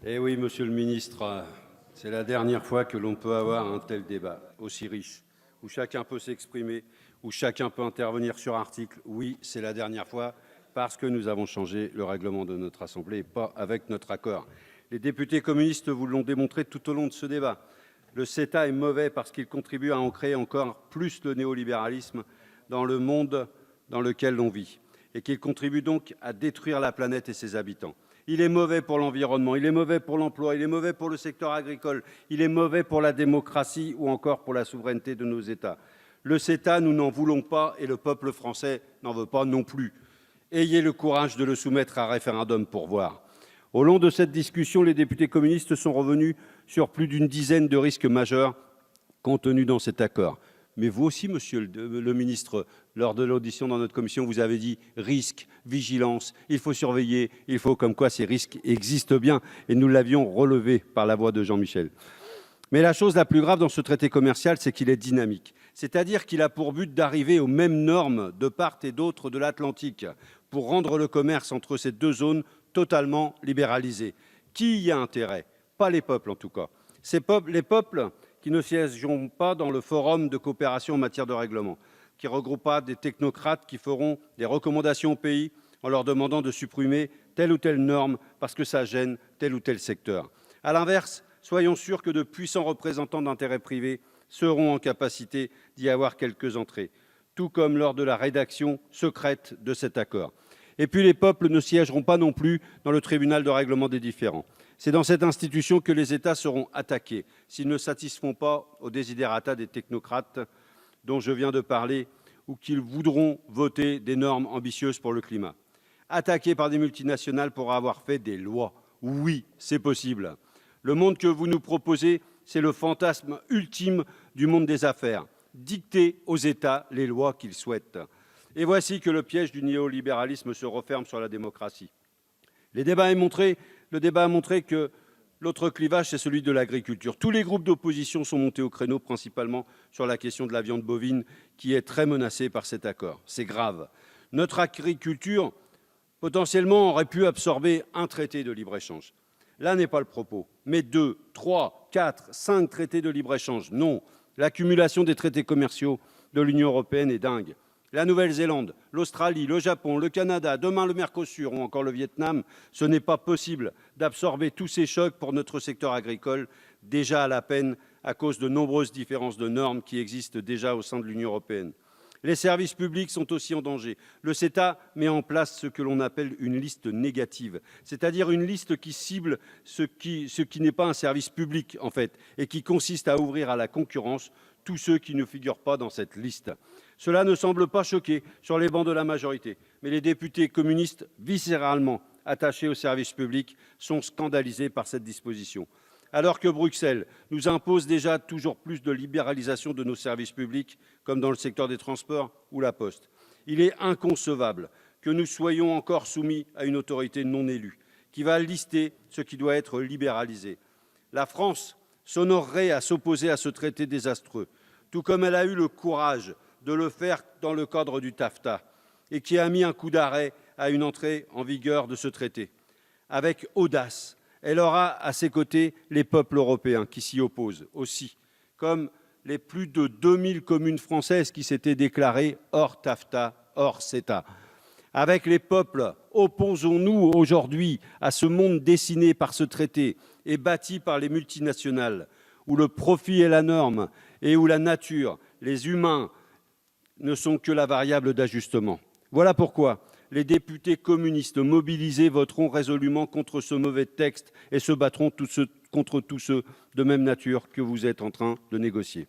Eh oui, monsieur le ministre, c'est la dernière fois que l'on peut avoir un tel débat, aussi riche, où chacun peut s'exprimer, où chacun peut intervenir sur article. Oui, c'est la dernière fois, parce que nous avons changé le règlement de notre Assemblée, et pas avec notre accord. Les députés communistes vous l'ont démontré tout au long de ce débat. Le CETA est mauvais parce qu'il contribue à ancrer encore plus le néolibéralisme dans le monde dans lequel l'on vit, et qu'il contribue donc à détruire la planète et ses habitants. Il est mauvais pour l'environnement, il est mauvais pour l'emploi, il est mauvais pour le secteur agricole, il est mauvais pour la démocratie ou encore pour la souveraineté de nos États. Le CETA, nous n'en voulons pas et le peuple français n'en veut pas non plus. Ayez le courage de le soumettre à référendum pour voir. Au long de cette discussion, les députés communistes sont revenus sur plus d'une dizaine de risques majeurs contenus dans cet accord. Mais vous aussi, monsieur le ministre, lors de l'audition dans notre commission, vous avez dit risque, vigilance, il faut surveiller, il faut comme quoi ces risques existent bien, et nous l'avions relevé par la voix de Jean-Michel. Mais la chose la plus grave dans ce traité commercial, c'est qu'il est dynamique. C'est-à-dire qu'il a pour but d'arriver aux mêmes normes de part et d'autre de l'Atlantique pour rendre le commerce entre ces deux zones totalement libéralisé. Qui y a intérêt? Pas les peuples, en tout cas. Les peuples qui ne siégeront pas dans le forum de coopération en matière de règlement, qui regroupera des technocrates qui feront des recommandations au pays en leur demandant de supprimer telle ou telle norme parce que ça gêne tel ou tel secteur. À l'inverse, soyons sûrs que de puissants représentants d'intérêts privés seront en capacité d'y avoir quelques entrées, tout comme lors de la rédaction secrète de cet accord. Et puis les peuples ne siégeront pas non plus dans le tribunal de règlement des différends. C'est dans cette institution que les États seront attaqués s'ils ne satisfont pas aux desiderata des technocrates dont je viens de parler ou qu'ils voudront voter des normes ambitieuses pour le climat. Attaqués par des multinationales pour avoir fait des lois. Oui, c'est possible. Le monde que vous nous proposez, c'est le fantasme ultime du monde des affaires. Dicter aux États les lois qu'ils souhaitent. Et voici que le piège du néolibéralisme se referme sur la démocratie. Le débat a montré que l'autre clivage, c'est celui de l'agriculture. Tous les groupes d'opposition sont montés au créneau, principalement sur la question de la viande bovine, qui est très menacée par cet accord. C'est grave. Notre agriculture, potentiellement, aurait pu absorber un traité de libre-échange. Là n'est pas le propos. Mais 2, 3, 4, 5 traités de libre-échange, non. L'accumulation des traités commerciaux de l'Union européenne est dingue. La Nouvelle-Zélande, l'Australie, le Japon, le Canada, demain le Mercosur ou encore le Vietnam, ce n'est pas possible d'absorber tous ces chocs pour notre secteur agricole, déjà à la peine à cause de nombreuses différences de normes qui existent déjà au sein de l'Union européenne. Les services publics sont aussi en danger. Le CETA met en place ce que l'on appelle une liste négative, c'est-à-dire une liste qui cible ce qui n'est pas un service public, en fait, et qui consiste à ouvrir à la concurrence tous ceux qui ne figurent pas dans cette liste. Cela ne semble pas choquer sur les bancs de la majorité, mais les députés communistes, viscéralement attachés aux services publics, sont scandalisés par cette disposition. Alors que Bruxelles nous impose déjà toujours plus de libéralisation de nos services publics, comme dans le secteur des transports ou la poste, il est inconcevable que nous soyons encore soumis à une autorité non élue, qui va lister ce qui doit être libéralisé. La France s'honorerait à s'opposer à ce traité désastreux, tout comme elle a eu le courage de le faire dans le cadre du TAFTA et qui a mis un coup d'arrêt à une entrée en vigueur de ce traité. Avec audace, elle aura à ses côtés les peuples européens qui s'y opposent aussi, comme les plus de 2000 communes françaises qui s'étaient déclarées hors TAFTA, hors CETA. Avec les peuples, opposons-nous aujourd'hui à ce monde dessiné par ce traité et bâti par les multinationales, où le profit est la norme et où la nature, les humains, ne sont que la variable d'ajustement. Voilà pourquoi les députés communistes mobilisés voteront résolument contre ce mauvais texte et se battront contre tous ceux de même nature que vous êtes en train de négocier.